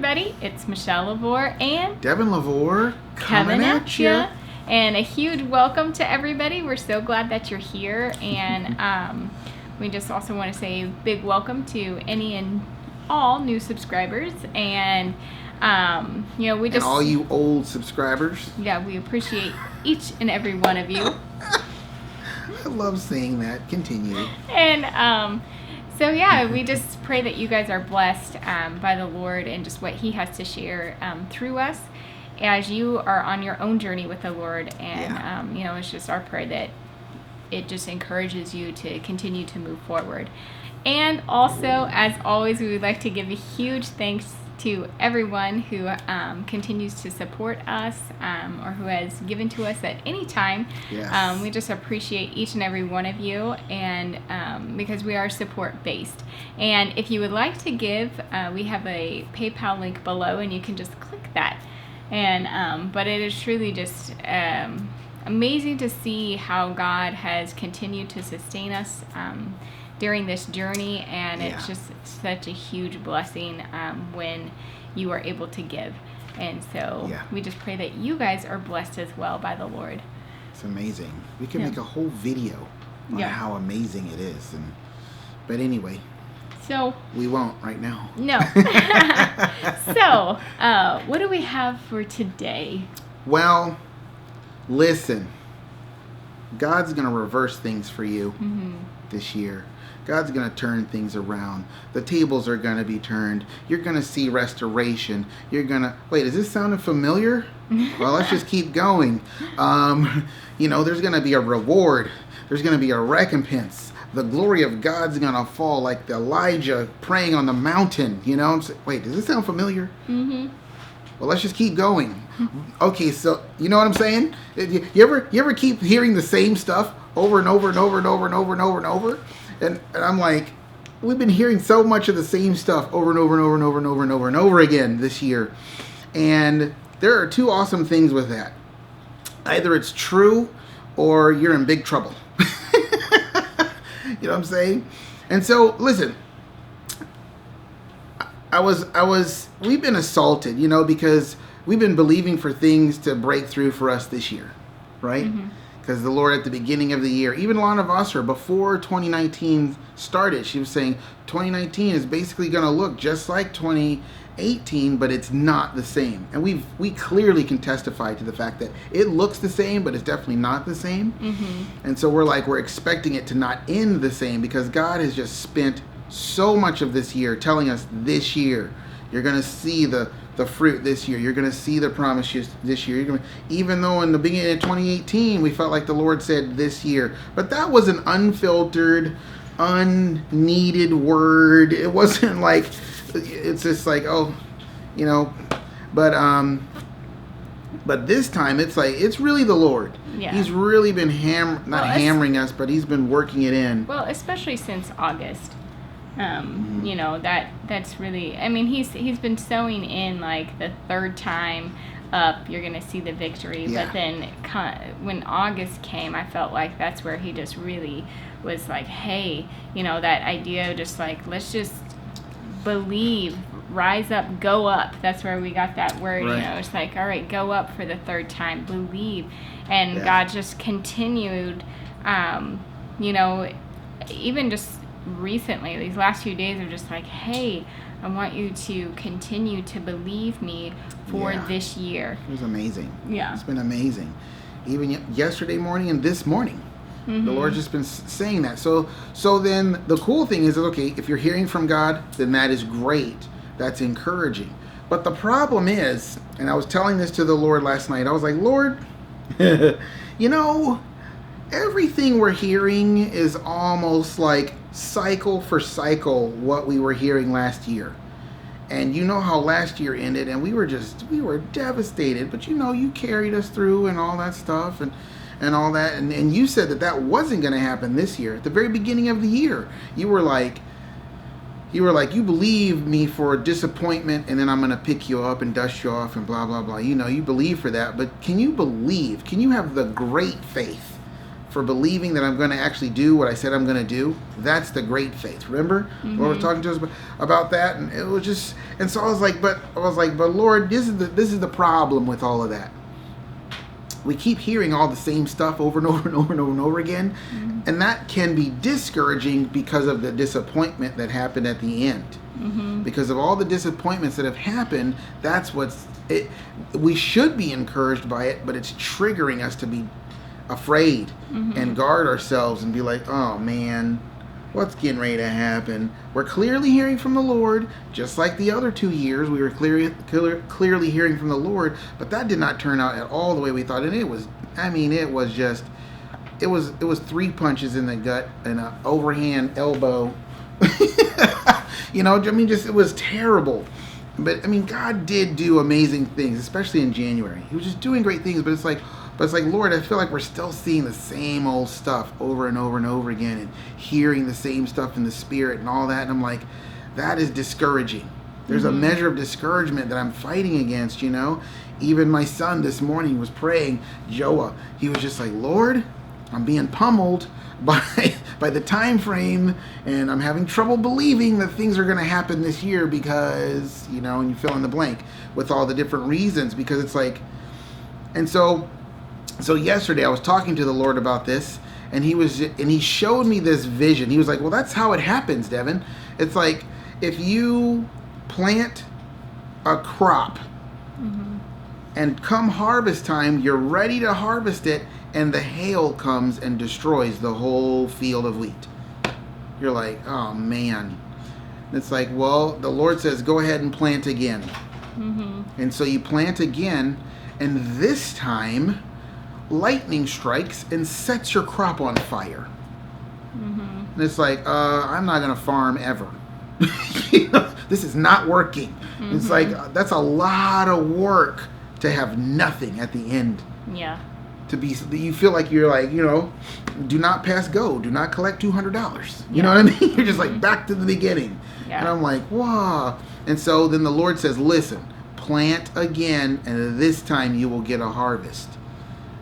everybody. It's Michelle LaVore and Devin LaVore coming at you. And a huge welcome to everybody. We're so glad that you're here. And we just also want to say a big welcome to any and all new subscribers. And, we just... And all you old subscribers. Yeah, we appreciate each and every one of you. I love saying that. Continue. And, we just pray that you guys are blessed by the Lord and just what He has to share through us as you are on your own journey with the Lord. And, it's just our prayer that it just encourages you to continue to move forward. And also, as always, we would like to give a huge thanks to everyone who continues to support us or who has given to us at any time. Yes. We just appreciate each and every one of you, and because we are support based. And if you would like to give, we have a PayPal link below, and you can just click that. And but it is truly just amazing to see how God has continued to sustain us during this journey, and it's just such a huge blessing when you are able to give. And so we just pray that you guys are blessed as well by the Lord. It's amazing. We can make a whole video on how amazing it is. But anyway, so we won't right now. No. So what do we have for today? Well, listen, God's going to reverse things for you this year. God's going to turn things around. The tables are going to be turned. You're going to see restoration. You're going to... Wait, is this sounding familiar? Well, let's just keep going. There's going to be a reward. There's going to be a recompense. The glory of God's going to fall like Elijah praying on the mountain. Wait, does this sound familiar? Mm-hmm. Well, let's just keep going. Okay, so you know what I'm saying? You ever keep hearing the same stuff over and over and over and over and over and over and over? And I'm like, we've been hearing so much of the same stuff over and over and over and over and over and over and over again this year. And there are two awesome things with that. Either it's true or you're in big trouble. You know what I'm saying? And so, listen, we've been assaulted, because we've been believing for things to break through for us this year, right? Mm-hmm. Because the Lord at the beginning of the year, even Lana Vosser, before 2019 started, she was saying 2019 is basically going to look just like 2018, but it's not the same. And we clearly can testify to the fact that it looks the same, but it's definitely not the same. Mm-hmm. And so we're expecting it to not end the same, because God has just spent so much of this year telling us this year you're going to see the fruit this year. You're going to see the promises this year. Even though in the beginning of 2018 we felt like the Lord said this year, but that was an unfiltered, unneeded word. It wasn't like, it's just like, but this time it's like, it's really the Lord. Yeah. He's really been hammering us, but He's been working it in. Well, especially since August. That's really, he's been sowing in like the third time up, you're going to see the victory. Yeah. But then when August came, I felt like that's where He just really was like, hey, that idea, just like, let's just believe, rise up, go up. That's where we got that word, right. It's like, all right, go up for the third time, believe. And God just continued, even just recently, these last few days are just like, hey, I want you to continue to believe me for this year. It was amazing. Yeah. It's been amazing. Even yesterday morning and this morning, the Lord's just been saying that. So then the cool thing is that, okay, if you're hearing from God, then that is great. That's encouraging. But the problem is, and I was telling this to the Lord last night, I was like, Lord, everything we're hearing is almost like cycle for cycle what we were hearing last year. And you know how last year ended, and we were devastated, but you carried us through and all that stuff and all that, and you said that wasn't going to happen this year. At the very beginning of the year, you were like, you believe me for disappointment, and then I'm going to pick you up and dust you off and blah, blah, blah. You believe for that, but can you have the great faith for believing that I'm going to actually do what I said I'm going to do. That's the great faith. Remember, Lord was talking to us about that, and it was just. And so I was like, but Lord, this is the problem with all of that. We keep hearing all the same stuff over and over and over and over and over again, and that can be discouraging because of the disappointment that happened at the end. Because of all the disappointments that have happened, that's what's it. We should be encouraged by it, but it's triggering us to be afraid and guard ourselves and be like, oh man, what's getting ready to happen? We're clearly hearing from the Lord, just like the other 2 years. We were clearly hearing from the Lord, but that did not turn out at all the way we thought. And it was 3 punches in the gut and an overhand elbow. It was terrible. But God did do amazing things, especially in January. He was just doing great things, but it's like, Lord, I feel like we're still seeing the same old stuff over and over and over again, and hearing the same stuff in the spirit and all that. And I'm like, that is discouraging. There's a measure of discouragement that I'm fighting against, Even my son this morning was praying, Joah. He was just like, Lord, I'm being pummeled by the time frame, and I'm having trouble believing that things are going to happen this year because, and you fill in the blank with all the different reasons, because it's like, and so yesterday I was talking to the Lord about this, and he showed me this vision. He was like, well, that's how it happens, Devin. It's like if you plant a crop and come harvest time, you're ready to harvest it, and the hail comes and destroys the whole field of wheat. You're like, oh man. It's like, well, the Lord says, go ahead and plant again. And so you plant again, and this time lightning strikes and sets your crop on fire. And it's like, I'm not going to farm ever. This is not working. It's like, that's a lot of work to have nothing at the end. Yeah. You feel like you're like, do not pass go, do not collect $200. You know what I mean? You're just like back to the beginning. Yeah. And I'm like, wow. And so then the Lord says, listen, plant again, and this time you will get a harvest.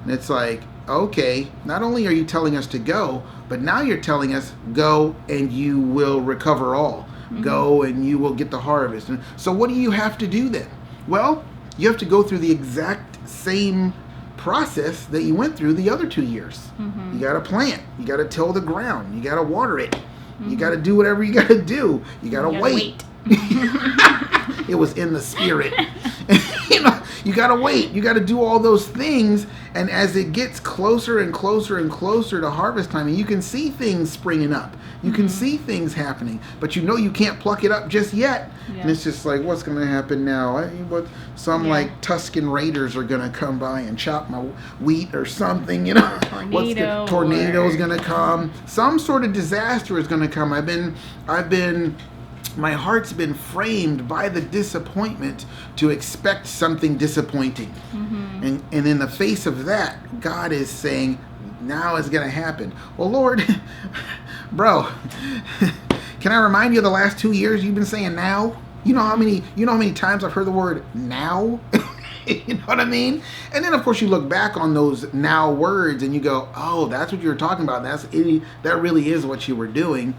And it's like, okay, not only are you telling us to go, but now you're telling us go and you will recover all. Go and you will get the harvest. And so what do you have to do then? Well, you have to go through the exact same process that you went through the other 2 years. You got to plant. You got to till the ground. You got to water it. You got to do whatever you got to do. You got to wait. It was in the spirit. You got to wait. You got to do all those things. And as it gets closer and closer and closer to harvest time, and you can see things springing up. You can see things happening, but you can't pluck it up just yet. Yeah. And it's just like, what's going to happen now? Like Tuscan Raiders are going to come by and chop my wheat or something, Tornado's going to come. Some sort of disaster is going to come. My heart's been framed by the disappointment to expect something disappointing. And in the face of that, God is saying, now it's going to happen. Well, Lord, bro, can I remind you of the last 2 years you've been saying now? You know how many times I've heard the word now? You know what I mean? And then, of course, you look back on those now words and you go, oh, that's what you were talking about. That really is what you were doing.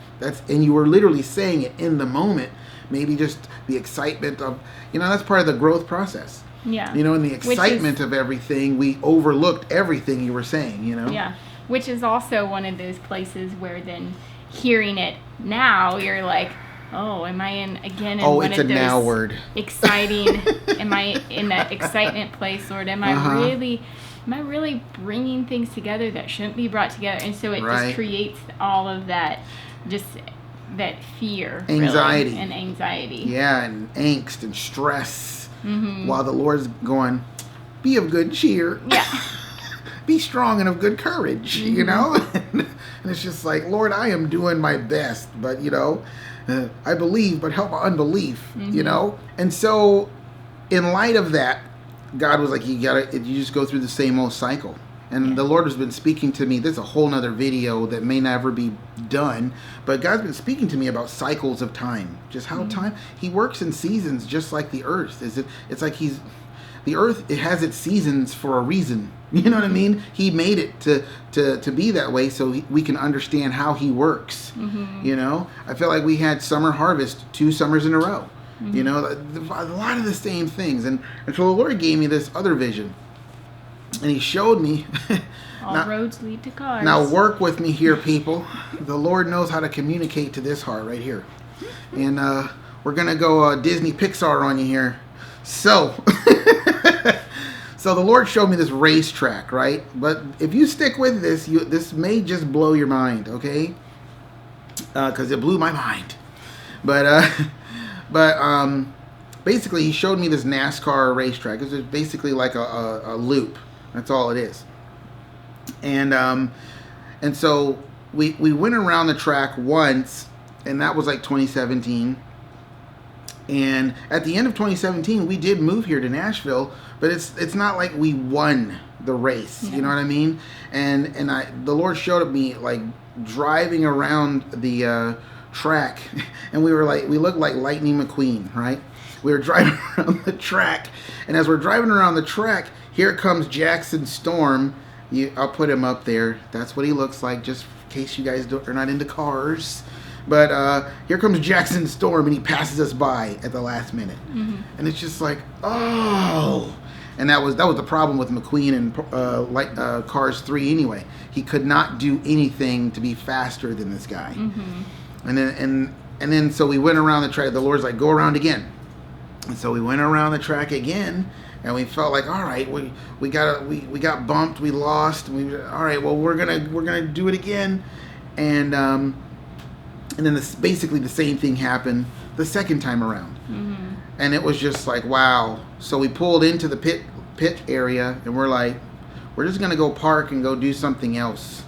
And you were literally saying it in the moment. Maybe just the excitement of, that's part of the growth process. Yeah. In the excitement of everything, we overlooked everything you were saying, Yeah. Which is also one of those places where then hearing it now, you're like, oh, am I in one of those now word. Exciting, am I in that excitement place, Lord? Am I really bringing things together that shouldn't be brought together? And so it just creates all of that, just that fear. Anxiety. Really, and anxiety. Yeah, and angst and stress. While the Lord's going, be of good cheer. Yeah. Be strong and of good courage, And it's just like, Lord, I am doing my best, but, I believe, but help my unbelief, And so, in light of that, God was like, you just go through the same old cycle. And the Lord has been speaking to me. There's a whole nother video that may never be done, but God's been speaking to me about cycles of time. Just how time, He works in seasons just like the earth. It's like the earth, it has its seasons for a reason. You know what I mean? He made it to be that way so we can understand how he works. You know, I feel like we had summer harvest 2 summers in a row. You know, a lot of the same things. And so the Lord gave me this other vision. And he showed me. All roads lead to cars. Now work with me here, people. The Lord knows how to communicate to this heart right here. And we're going to go Disney Pixar on you here. So, so the Lord showed me this racetrack, right? But if you stick with this, this may just blow your mind, okay? Because it blew my mind. But basically, he showed me this NASCAR racetrack. It's basically like a loop. That's all it is. And so we went around the track once, and that was like 2017. And at the end of 2017, we did move here to Nashville, but it's not like we won the race. You know what I mean? And the Lord showed me like driving around the track, and we looked like Lightning McQueen, right? We were driving around the track, and as we're driving around the track, here comes Jackson Storm. I'll put him up there. That's what he looks like, just in case you guys are not into cars. But here comes Jackson Storm, and he passes us by at the last minute. And it's just like, oh. And that was the problem with McQueen and Cars 3 anyway. He could not do anything to be faster than this guy. And then so we went around the track. The Lord's like, go around again. And so we went around the track again. And we felt like, all right, we got bumped, we lost. All right, well we're gonna do it again, and then basically the same thing happened the second time around, and it was just like, wow. So we pulled into the pit area, and we're like, we're just gonna go park and go do something else.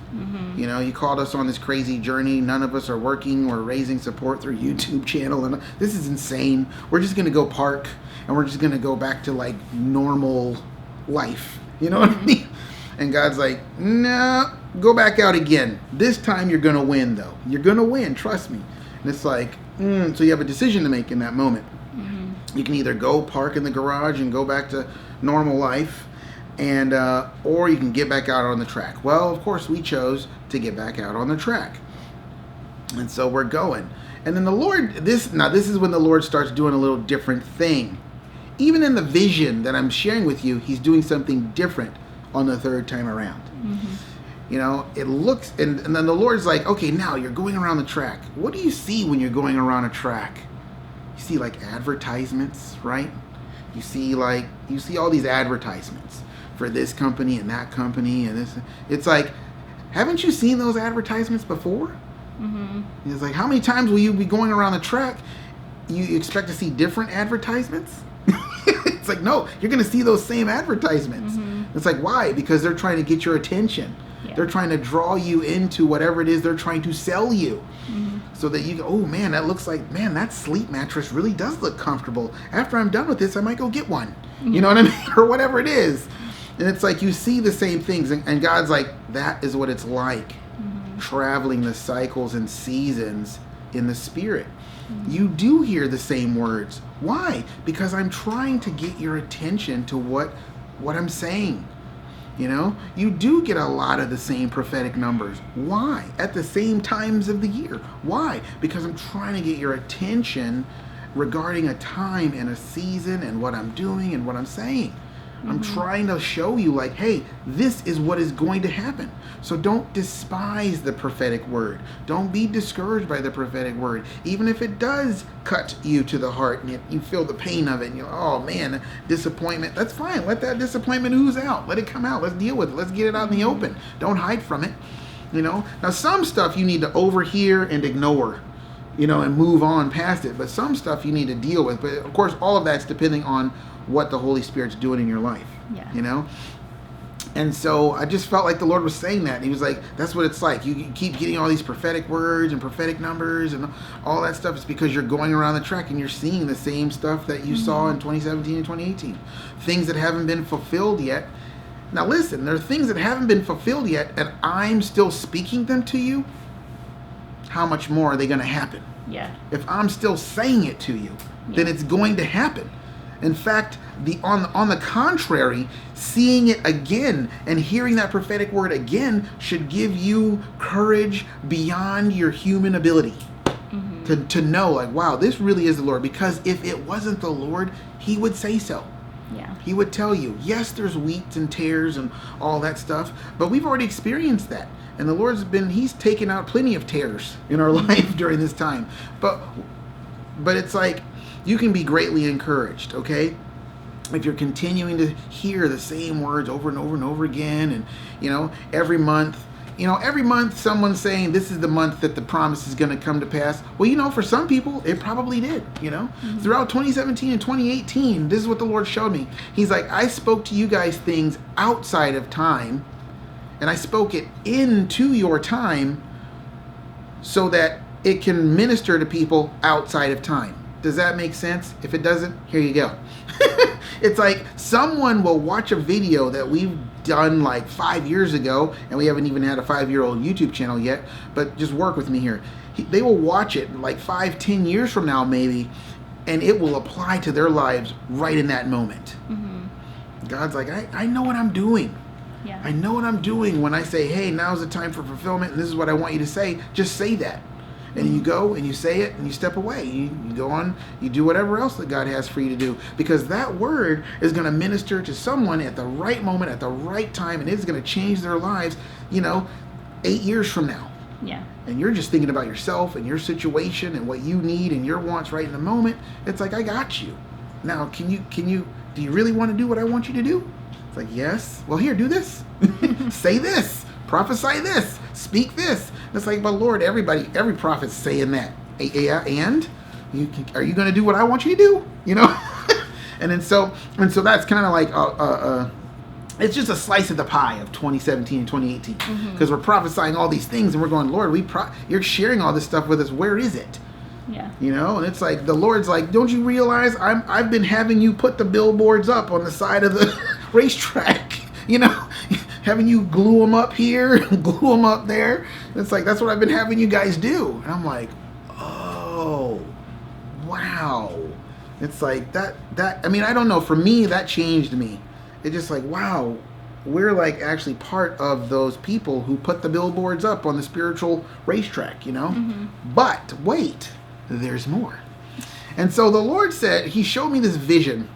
You know, he called us on this crazy journey. None of us are working. We're raising support through YouTube channel, and this is insane. We're just gonna go park, and we're just gonna go back to like normal life. You know what I mean? And God's like, no, go back out again. This time you're gonna win, though. You're gonna win. Trust me. And it's like, so you have a decision to make in that moment. You can either go park in the garage and go back to normal life, and or you can get back out on the track. Well, of course, we chose to get back out on the track, and so we're going. And then the Lord, this is when the Lord starts doing a little different thing. Even in the vision that I'm sharing with you, He's doing something different on the third time around. You know, it looks, and then the Lord's like, okay, now you're going around the track. What do you see when you're going around a track? You see like advertisements, right? You see all these advertisements for this company and that company and this. It's like, haven't you seen those advertisements before? It's like, how many times will you be going around the track? You expect to see different advertisements? It's like, no, you're going to see those same advertisements. It's like, why? Because they're trying to get your attention. They're trying to draw you into whatever it is they're trying to sell you. So that you go, oh man, that looks like, man, that sleep mattress really does look comfortable. After I'm done with this, I might go get one. You know what I mean? Or whatever it is. And it's like you see the same things. And God's like, that is what it's like. Traveling the cycles and seasons in the Spirit. You do hear the same words. Why? Because I'm trying to get your attention to what I'm saying. You know, you do get a lot of the same prophetic numbers. Why? At the same times of the year. Why? Because I'm trying to get your attention regarding a time and a season and what I'm doing and what I'm saying. I'm trying to show you like, hey, this is what is going to happen. So don't despise the prophetic word. Don't be discouraged by the prophetic word. Even if it does cut you to the heart and you feel the pain of it and you're, oh man, disappointment. That's fine. Let that disappointment ooze out. Let it come out. Let's deal with it. Let's get it out in the open. Don't hide from it. You know, now some stuff you need to overhear and ignore, you know, and move on past it. But some stuff you need to deal with. But of course, all of that's depending on what the Holy Spirit's doing in your life. You know? And so I just felt like the Lord was saying that. And He was like, that's what it's like. You keep getting all these prophetic words and prophetic numbers and all that stuff. It's because you're going around the track and you're seeing the same stuff that you saw in 2017 and 2018. Things that haven't been fulfilled yet. Now listen, there are things that haven't been fulfilled yet and I'm still speaking them to you. How much more are they going to happen? If I'm still saying it to you, then it's going to happen. In fact, on the contrary, seeing it again and hearing that prophetic word again should give you courage beyond your human ability. To know, like, wow, this really is the Lord. Because if it wasn't the Lord, he would say so. Yeah. He would tell you, yes, there's wheats and tares and all that stuff, but we've already experienced that. And the he's taken out plenty of tares in our life during this time. But it's like, you can be greatly encouraged, okay? If you're continuing to hear the same words over and over and over again, and, every month someone's saying this is the month that the promise is going to come to pass. Well, for some people, it probably did, Throughout 2017 and 2018, this is what the Lord showed me. He's like, I spoke to you guys things outside of time, and I spoke it into your time so that it can minister to people outside of time. Does that make sense? If it doesn't, here you go. It's like someone will watch a video that we've done like 5 years ago, and we haven't even had a 5-year-old YouTube channel yet, but just work with me here. They will watch it like 5-10 years from now maybe, and it will apply to their lives right in that moment. God's like, I know what I'm doing. Yeah. I know what I'm doing when I say, hey, now's the time for fulfillment, and this is what I want you to say. Just say that. And you go and you say it and you step away. You go on, you do whatever else that God has for you to do. Because that word is going to minister to someone at the right moment, at the right time, and it's going to change their lives, 8 years from now. Yeah. And you're just thinking about yourself and your situation and what you need and your wants right in the moment. It's like, I got you. Now, do you really want to do what I want you to do? It's like, yes. Well, here, do this. Say this. Prophesy this. Speak this. It's like, but Lord, every prophet's saying that. Yeah, and are you going to do what I want you to do? And so that's kind of like it's just a slice of the pie of 2017 and 2018 because we're prophesying all these things and we're going, Lord, you're sharing all this stuff with us. Where is it? Yeah. And it's like the Lord's like, don't you realize I've been having you put the billboards up on the side of the racetrack, having you glue them up here and glue them up there. It's like, that's what I've been having you guys do. And I'm like, oh, wow. It's like that, I don't know. For me, that changed me. It's just like, wow, we're like actually part of those people who put the billboards up on the spiritual racetrack, But wait, there's more. And so the Lord said, he showed me this vision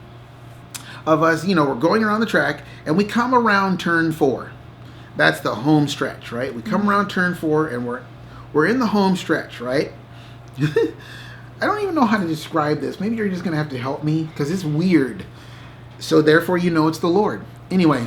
of us, we're going around the track and we come around turn 4. That's the home stretch, right? We come around turn 4 and we're in the home stretch, right? I don't even know how to describe this. Maybe you're just going to have to help me because it's weird. So therefore, it's the Lord. Anyway.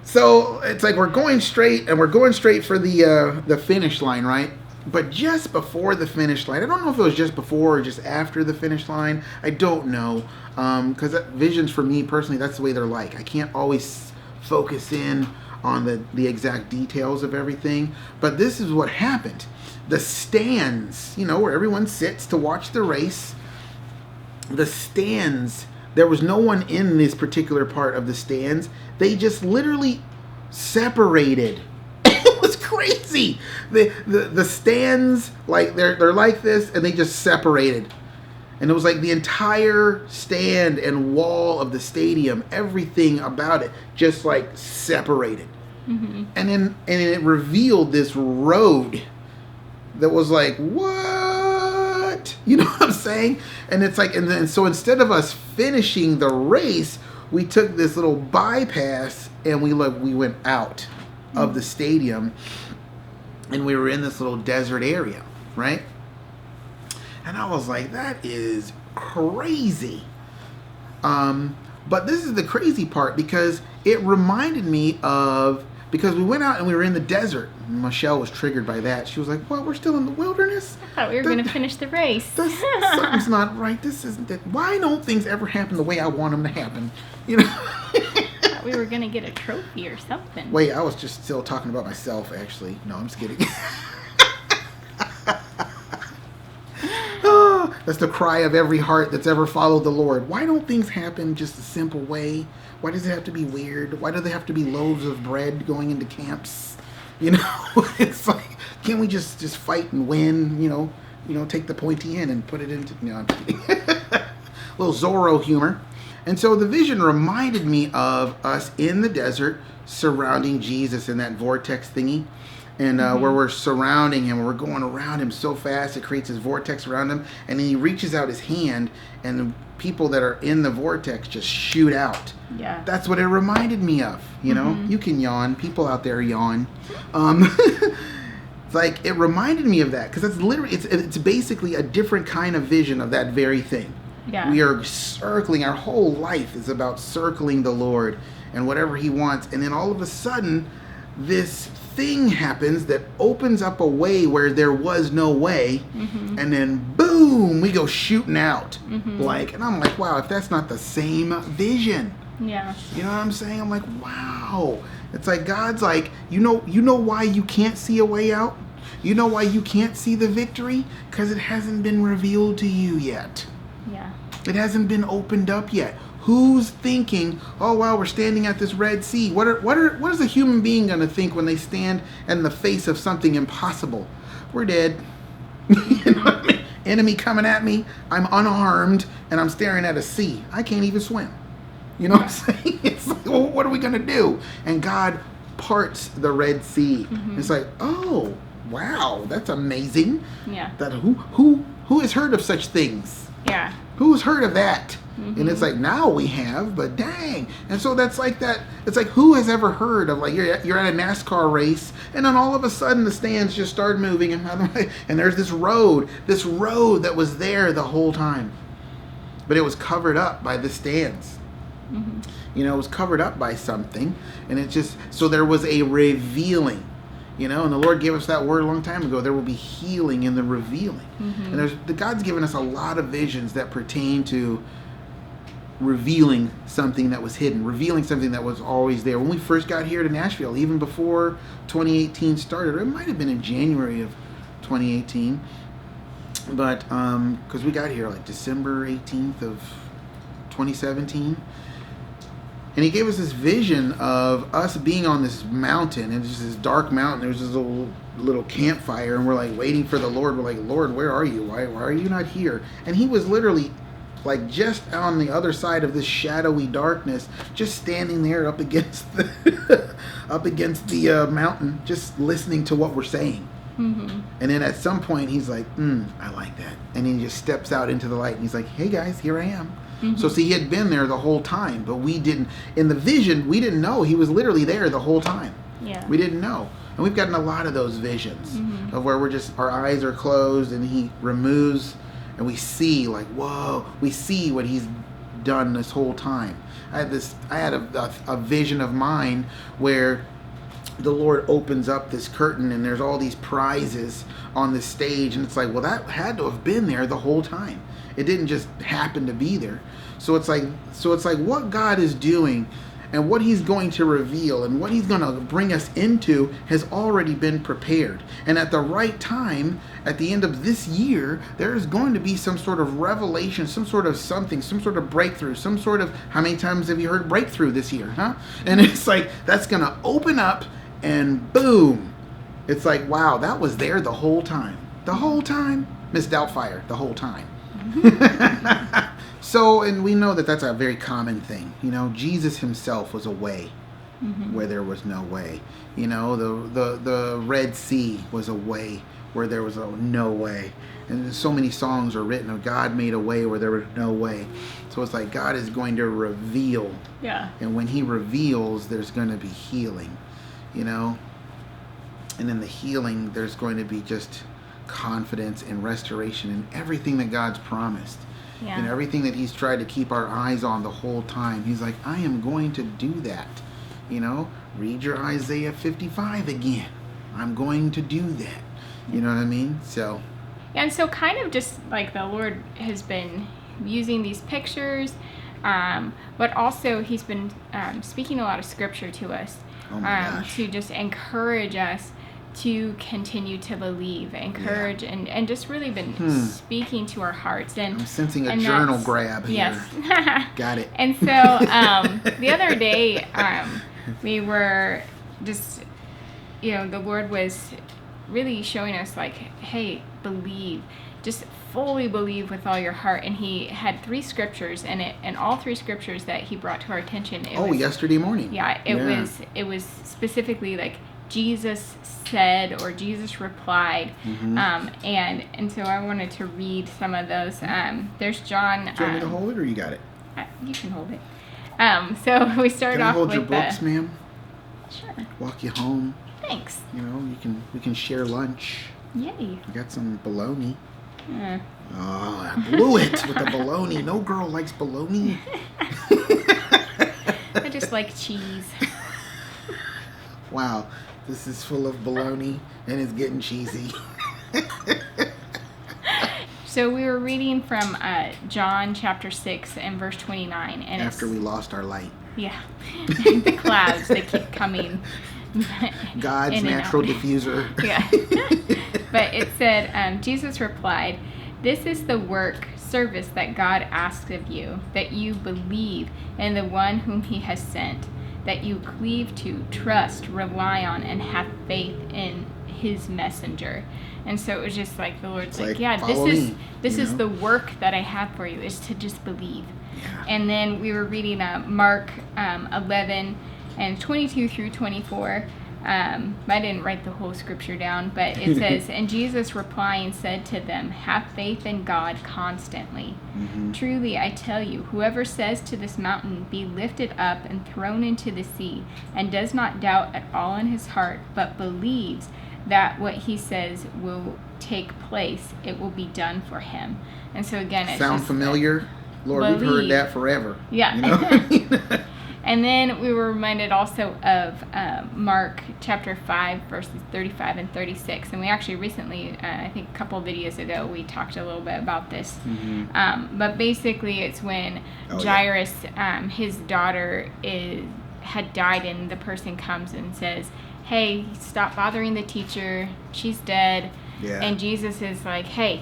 So it's like we're going straight for the finish line, right? But just before the finish line, I don't know if it was just before or just after the finish line. I don't know. Because visions for me personally, that's the way they're like. I can't always focus in on the exact details of everything. But this is what happened. The stands, where everyone sits to watch the race. The stands, there was no one in this particular part of the stands. They just literally separated. It was crazy. The stands, like they're like this, and they just separated. And it was like the entire stand and wall of the stadium, everything about it, just like separated. And then it revealed this road that was like, what? You know what I'm saying? And it's like, and then so instead of us finishing the race, we took this little bypass and we went out of the stadium, and we were in this little desert area, right? And I was like, that is crazy. But this is the crazy part because it reminded me of, because we went out and we were in the desert. Michelle was triggered by that. She was like, what, we're still in the wilderness? I thought we were going to finish the race. Something's not right. This isn't it. Why don't things ever happen the way I want them to happen? I thought we were going to get a trophy or something. Wait, I was just still talking about myself, actually. No, I'm just kidding. That's the cry of every heart that's ever followed the Lord. Why don't things happen just a simple way? Why does it have to be weird? Why do they have to be loaves of bread going into camps? It's like, can't we just fight and win? Take the pointy end and put it into. No, I'm kidding. little Zorro humor. And so the vision reminded me of us in the desert surrounding Jesus in that vortex thingy. And where we're surrounding him, we're going around him so fast, it creates this vortex around him. And then he reaches out his hand, and the people that are in the vortex just shoot out. Yeah. That's what it reminded me of. You know, you can yawn. People out there yawn. It's like, it reminded me of that, because it's literally, it's basically a different kind of vision of that very thing. Yeah. We are circling. Our whole life is about circling the Lord and whatever he wants. And then all of a sudden, this thing happens that opens up a way where there was no way, and then boom, we go shooting out. Like, and I'm like, wow, if that's not the same vision. Yeah. You know what I'm saying? I'm like, wow. It's like God's like, you know why you can't see a way out? You know why you can't see the victory? Because it hasn't been revealed to you yet. Yeah. It hasn't been opened up yet. Who's thinking, oh wow, we're standing at this Red Sea? What is a human being going to think when they stand in the face of something impossible? We're dead. You know what I mean? Enemy coming at me. I'm unarmed and I'm staring at a sea. I can't even swim. You know what I'm saying? It's like, well, what are we going to do? And God parts the Red Sea. It's like, oh wow, that's amazing. Yeah. That who has heard of such things? Yeah. Who's heard of that? And it's like, now we have, but dang. And so that's like that. It's like, who has ever heard of, like, you're at a NASCAR race, and then all of a sudden the stands just start moving, and there's this road that was there the whole time, but it was covered up by the stands. You know, it was covered up by something, and it just, so there was a revealing. You know, and the Lord gave us that word a long time ago. There will be healing in the revealing. And God's given us a lot of visions that pertain to revealing something that was hidden, revealing something that was always there. When we first got here to Nashville, even before 2018 started, or it might have been in January of 2018, but because we got here like December 18th of 2017. And he gave us this vision of us being on this mountain, and it's just this dark mountain. There's this little campfire, and we're like waiting for the Lord. We're like, Lord, where are you? Why are you not here? And he was literally like just on the other side of this shadowy darkness, just standing there up against the mountain, just listening to what we're saying. And then at some point he's like, I like that. And he just steps out into the light, and he's like, hey guys, here I am. So see, he had been there the whole time, but we didn't, in the vision, we didn't know he was literally there the whole time. Yeah. We didn't know. And we've gotten a lot of those visions of where we're just, our eyes are closed and he removes, and we see like, whoa, we see what he's done this whole time. I had a vision of mine where the Lord opens up this curtain and there's all these prizes on the stage, and it's like, well, that had to have been there the whole time. It didn't just happen to be there. So it's like what God is doing and what he's going to reveal and what he's going to bring us into has already been prepared. And at the right time, at the end of this year, there is going to be some sort of revelation, some sort of something, some sort of breakthrough, some sort of, how many times have you heard breakthrough this year, huh? And it's like, that's going to open up and boom. It's like, wow, that was there the whole time. The whole time? Miss Doubtfire, the whole time. So, and we know that that's a very common thing. You know, Jesus himself was a way where there was no way. You know, the Red Sea was a way where there was no way. And so many songs are written of God made a way where there was no way. So it's like God is going to reveal. Yeah. And when he reveals, there's going to be healing, you know. And in the healing, there's going to be just confidence and restoration in everything that God's promised. Yeah. And everything that he's tried to keep our eyes on the whole time. He's like, I am going to do that. You know, read your Isaiah 55 again. I'm going to do that. You know what I mean? So. Yeah, and so kind of just like the Lord has been using these pictures, but also he's been speaking a lot of scripture to us. Oh my gosh. To just encourage us to continue to believe, encourage, and just really been speaking to our hearts. And I'm sensing a journal grab here. Yes. Got it. And so the other day, we were just, you know, the Lord was really showing us like, hey, believe. just fully believe with all your heart. And he had 3 scriptures, and all 3 scriptures that he brought to our attention. Yesterday morning. Yeah, it was specifically like Jesus said or Jesus replied. And so I wanted to read some of those. There's John. Do you want me to hold it, or you got it? You can hold it. So we started off with hold your books, ma'am? Sure. Walk you home. Thanks. We can share lunch. Yay. I got some bologna. Oh, I blew it with the bologna. No girl likes bologna. I just like cheese. Wow, this is full of bologna and it's getting cheesy. So we were reading from John chapter 6 and verse 29. And after we lost our light. Yeah. The clouds, they keep coming. God's natural diffuser. Yeah. But it said, Jesus replied, "This is the service that God asks of you, that you believe in the one whom he has sent, that you cleave to, trust, rely on, and have faith in his messenger." And so it was just like the Lord's like, yeah, this is the work that I have for you, is to just believe. Yeah. And then we were reading Mark 11 and 22 through 24. I didn't write the whole scripture down, but it says, "And Jesus replying said to them, have faith in God constantly. Truly I tell you, whoever says to this mountain, be lifted up and thrown into the sea, and does not doubt at all in his heart, but believes that what he says will take place, it will be done for him." And so again, it's sound just familiar? Lord, we've heard that forever. Yeah. And then we were reminded also of Mark chapter 5, verses 35 and 36. And we actually recently, I think a couple of videos ago, we talked a little bit about this. But basically it's when Jairus, his daughter, had died, and the person comes and says, "Hey, stop bothering the teacher. She's dead." Yeah. And Jesus is like, "Hey,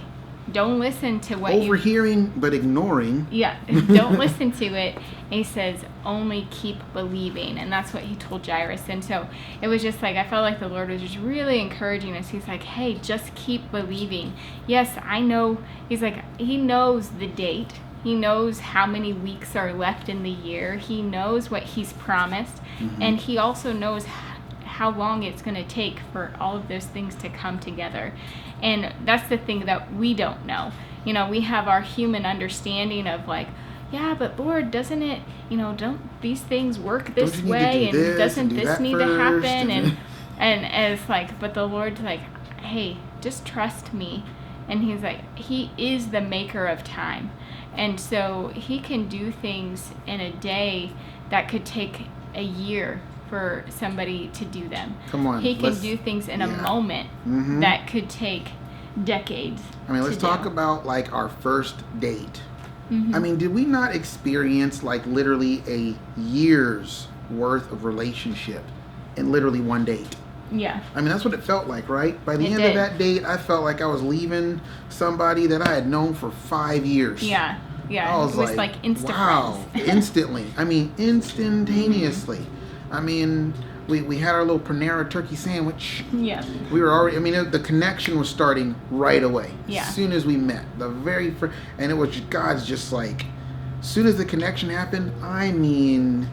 don't listen to what overhearing but ignoring." Yeah, don't listen to it. And he says, only keep believing. And that's what he told Jairus. And so it was just like, I felt like the Lord was just really encouraging us. He's like, hey, just keep believing. Yes, I know. He's like, he knows the date. He knows how many weeks are left in the year. He knows what he's promised. And he also knows how long it's going to take for all of those things to come together. And that's the thing that we don't know. We have our human understanding of like, yeah, but Lord, doesn't it, don't these things work this way? And doesn't this need to happen? And it's like, but the Lord's like, hey, just trust me. And he's like, he is the maker of time. And so he can do things in a day that could take a year for somebody to do them. Come on. He can do things in a moment that could take decades. I mean, let's talk about like our first date. I mean, did we not experience like literally a year's worth of relationship in literally one date? Yeah. I mean, that's what it felt like, right? By the end of that date, I felt like I was leaving somebody that I had known for 5 years. Yeah. Yeah. I was like instant wow, friends. instantly. I mean, instantaneously. I mean, we had our little Panera turkey sandwich. Yeah. We were already, I mean, the connection was starting right away. Yeah. As soon as we met. The very first, and it was, God's just like, as soon as the connection happened, I mean,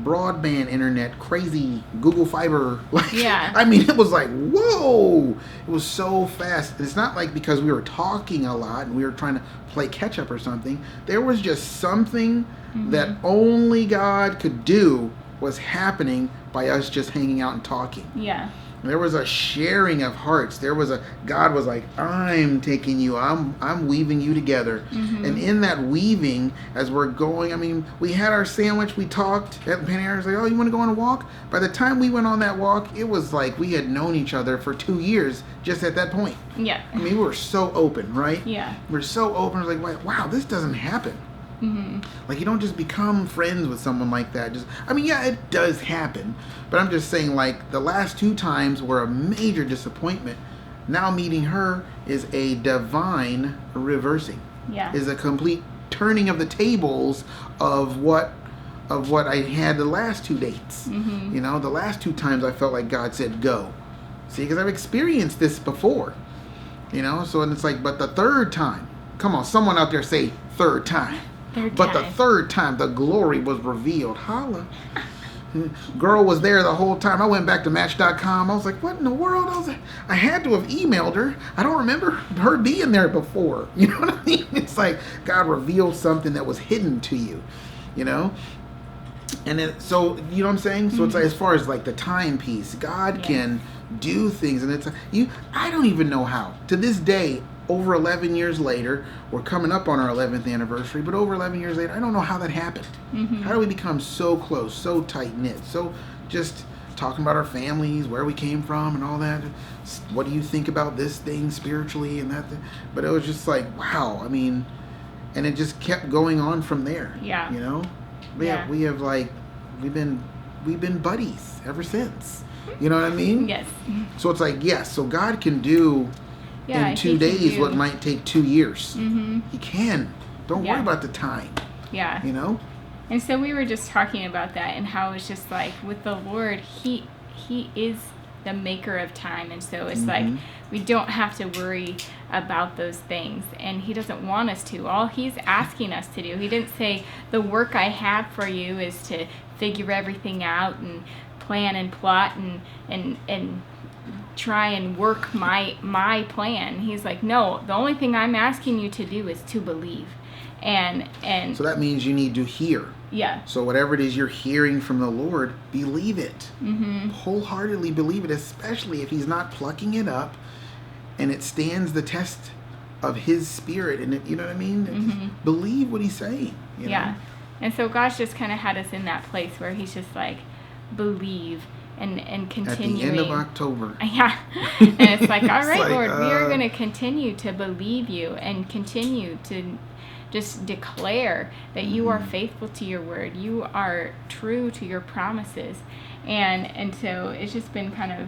broadband internet, crazy Google Fiber. Like, yeah. I mean, it was like, whoa. It was so fast. It's not like because we were talking a lot and we were trying to play catch up or something. There was just something that only God could do was happening by us just hanging out and talking. Yeah. There was a sharing of hearts. God was like, I'm taking you, I'm weaving you together. And in that weaving, as we're going, I mean, we had our sandwich, we talked at Panera. It's like, oh, you want to go on a walk? By the time we went on that walk, it was like we had known each other for 2 years just at that point. Yeah. I mean, we were so open, right? Yeah. We're so open. It's like, wow, this doesn't happen. Like, you don't just become friends with someone like that. I mean, yeah, it does happen. But I'm just saying, like, the last 2 times were a major disappointment. Now meeting her is a divine reversing. Yeah. Is a complete turning of the tables of what I had the last 2 dates. You know, the last 2 times I felt like God said, go. See, because I've experienced this before. So and it's like, but the third time, come on, someone out there say third time. But the third time, the glory was revealed. Holla. Girl was there the whole time. I went back to Match.com. I was like, what in the world? I had to have emailed her. I don't remember her being there before. You know what I mean? It's like God revealed something that was hidden to you, And so, you know what I'm saying? So it's like, as far as like the timepiece, God can do things. And I don't even know how. To this day, over 11 years later, we're coming up on our 11th anniversary, but over 11 years later, I don't know how that happened. How do we become so close, so tight-knit, so just talking about our families, where we came from and all that? What do you think about this thing spiritually and that thing? But it was just like, wow, I mean, and it just kept going on from there. Yeah. But we have like, we've been buddies ever since. You know what I mean? Yes. So it's like, yes, so God can do in 2 days what might take 2 years. He can. Don't worry about the time. Yeah. And so we were just talking about that and how it's just like with the Lord, he is the maker of time. And so it's like we don't have to worry about those things. And he doesn't want us to. All he's asking us to do, he didn't say the work I have for you is to figure everything out and plan and plot and try and work my plan. He's like, no, the only thing I'm asking you to do is to believe. And so that means you need to hear. Yeah. So whatever it is you're hearing from the Lord, believe it. Wholeheartedly believe it, especially if he's not plucking it up and it stands the test of his spirit. And it, you know what I mean? Believe what he's saying. Yeah. And so God's just kind of had us in that place where he's just like, believe and continuing. At the end of October. Yeah. And it's like, all right, like, Lord, we are going to continue to believe you and continue to just declare that you are faithful to your word. You are true to your promises. And so it's just been kind of,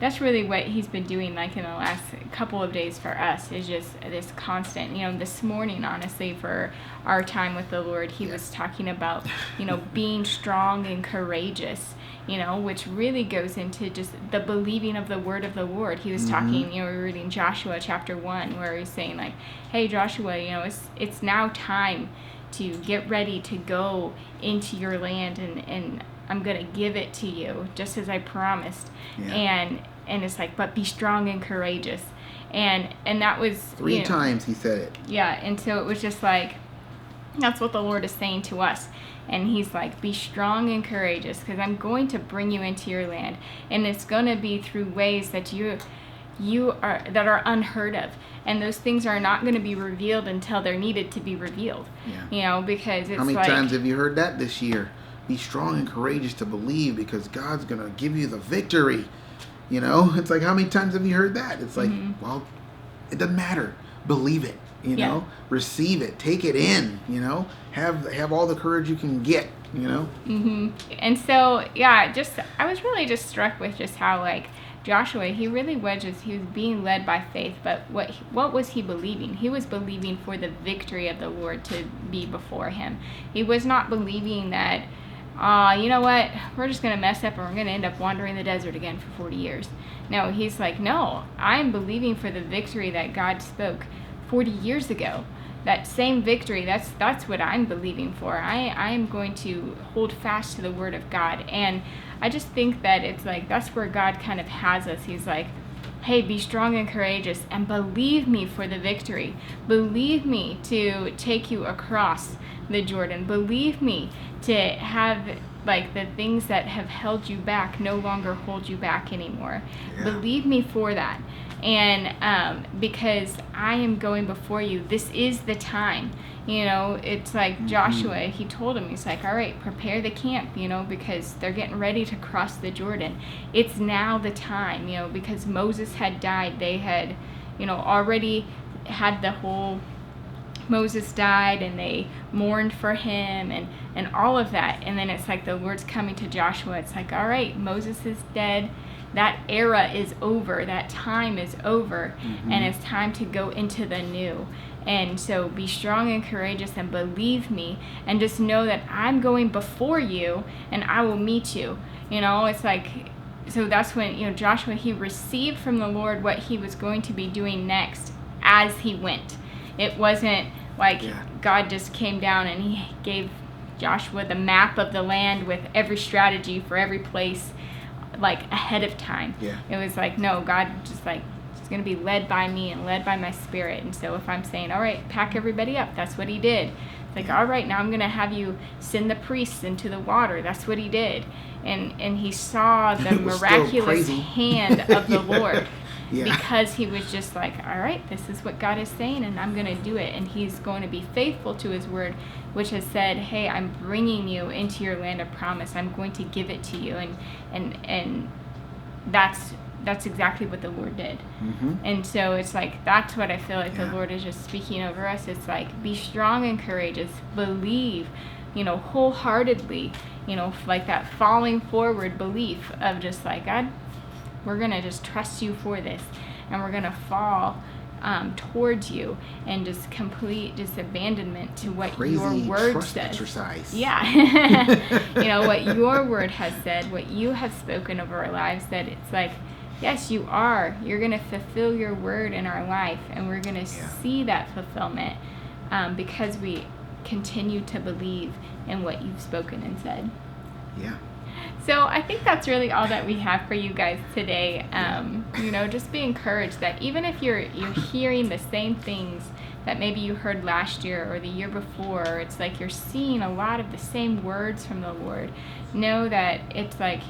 that's really what he's been doing like in the last couple of days for us, is just this constant, this morning, honestly, for our time with the Lord, he was talking about, being strong and courageous, which really goes into just the believing of the word of the Lord. He was talking, we were reading Joshua chapter 1, where he's saying like, hey, Joshua, it's now time to get ready to go into your land and I'm going to give it to you just as I promised. And it's like, but be strong and courageous. And that was 3 times he said it. Yeah. And so it was just like, that's what the Lord is saying to us. And he's like, be strong and courageous, because I'm going to bring you into your land. And it's going to be through ways that that are unheard of. And those things are not going to be revealed until they're needed to be revealed. Because it's how many times have you heard that this year? Be strong and courageous to believe, because God's going to give you the victory. It's like, how many times have you heard that? It's like, well, it doesn't matter. Believe it, receive it, take it in, have all the courage you can get, And so, I was really just struck with just how like Joshua, he really was being led by faith, but what was he believing? He was believing for the victory of the Lord to be before him. He was not believing that, you know what, we're just going to mess up and we're going to end up wandering the desert again for 40 years. No, he's like, no, I'm believing for the victory that God spoke 40 years ago. That same victory, that's what I'm believing for. I am going to hold fast to the word of God. And I just think that it's like, that's where God kind of has us. He's like, hey, be strong and courageous and believe me for the victory. Believe me to take you across the Jordan. Believe me to have like the things that have held you back no longer hold you back anymore. Believe me for that. And because I am going before you, this is the time. It's like Joshua, he told him, he's like, all right, prepare the camp, because they're getting ready to cross the Jordan. It's now the time, because Moses had died. They had, already had the whole, Moses died and they mourned for him and all of that. And then it's like the Lord's coming to Joshua. It's like, all right, Moses is dead. That era is over. That time is over. And it's time to go into the new. And so be strong and courageous and believe me, and just know that I'm going before you and I will meet you. It's like so that's when, Joshua, he received from the Lord what he was going to be doing next as he went. It wasn't like God just came down and he gave Joshua the map of the land with every strategy for every place, like ahead of time. Yeah. It was like, no, God just like, it's going to be led by me and led by my Spirit. And so if I'm saying, all right, pack everybody up, that's what he did. It's like, all right, now I'm going to have you send the priests into the water. That's what he did. And he saw the miraculous hand of the Lord. Because he was just like, all right, this is what God is saying, and I'm going to do it. And he's going to be faithful to his word, which has said, hey, I'm bringing you into your land of promise. I'm going to give it to you. And that's exactly what the Lord did. Mm-hmm. And so it's like, that's what I feel like the Lord is just speaking over us. It's like, be strong and courageous, believe, wholeheartedly, like that falling forward belief of just like, God, we're going to just trust you for this, and we're going to fall towards you, and just complete abandonment to what your word says. Exercise. Yeah. What your word has said, what you have spoken over our lives, that it's like, yes, you are. You're going to fulfill your word in our life, and we're going to see that fulfillment because we continue to believe in what you've spoken and said. Yeah. So I think that's really all that we have for you guys today. Just be encouraged that even if you're hearing the same things that maybe you heard last year or the year before, or it's like you're seeing a lot of the same words from the Lord, know that it's like,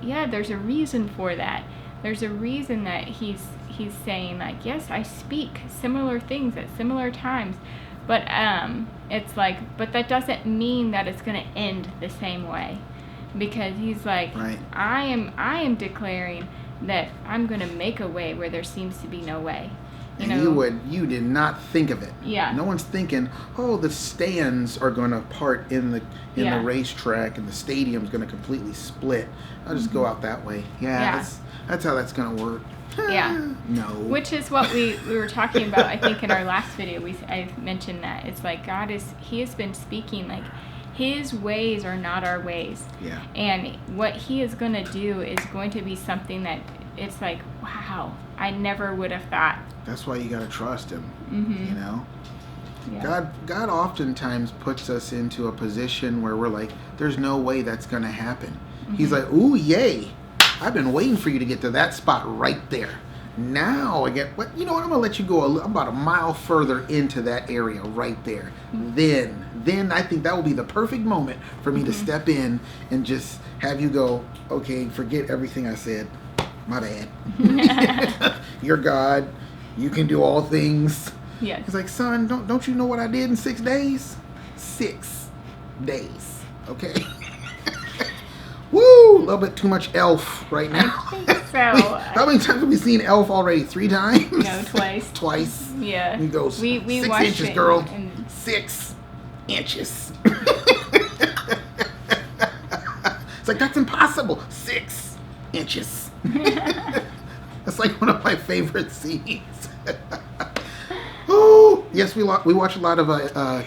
there's a reason for that. There's a reason that he's saying, like, yes, I speak similar things at similar times, but it's like, but that doesn't mean that it's going to end the same way. Because he's like, I am declaring that I'm going to make a way where there seems to be no way. You did not think of it. Yeah. No one's thinking, the stands are going to part in the racetrack, and the stadium's going to completely split. I'll just go out that way. That's how that's going to work. Yeah. No. Which is what we were talking about, I think, in our last video. I mentioned that. It's like he has been speaking like, his ways are not our ways. Yeah. And what he is going to do is going to be something that it's like, wow, I never would have thought. That's why you got to trust him. Mm-hmm. Yeah. God oftentimes puts us into a position where we're like, there's no way that's going to happen. Mm-hmm. He's like, ooh, yay. I've been waiting for you to get to that spot right there. Now I get what I'm going to let you go about a mile further into that area right there. Then I think that will be the perfect moment for me to step in and just have you go, okay, forget everything I said. My bad. You're God. You can do all things. Yes. He's like, son, don't you know what I did in 6 days? 6 days. Okay. Woo! A little bit too much Elf right now. I think so. How many times have we seen Elf already? 3 times? No, twice. Twice. Yeah. He goes, we 6 watched inches, it girl. and 6 inches. It's like, that's impossible. 6 inches. That's like one of my favorite scenes. Oh, yes, we watch a lot of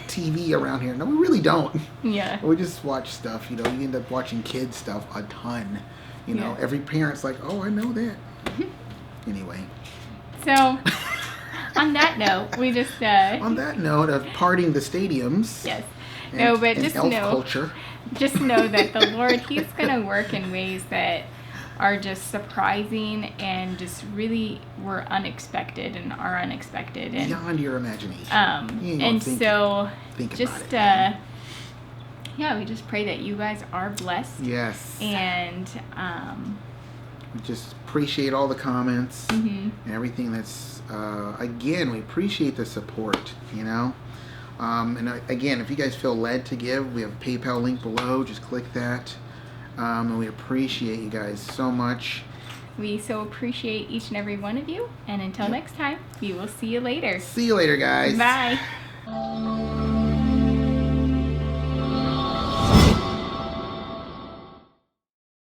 TV around here. No, we really don't. Yeah. We just watch stuff, you end up watching kids stuff a ton. Every parent's like, oh, I know that. Anyway. So, on that note, we just... on that note of parting the stadiums. Yes. But just elf culture. Just know that the Lord, he's going to work in ways that are just surprising and just really were unexpected and are unexpected. And, beyond your imagination. And so, think just, about it, we just pray that you guys are blessed. Yes. And, we just appreciate all the comments and everything that's, again, we appreciate the support, And again, if you guys feel led to give, we have a PayPal link below. Just click that. And we appreciate you guys so much. We so appreciate each and every one of you. And until next time, we will see you later. See you later, guys. Bye.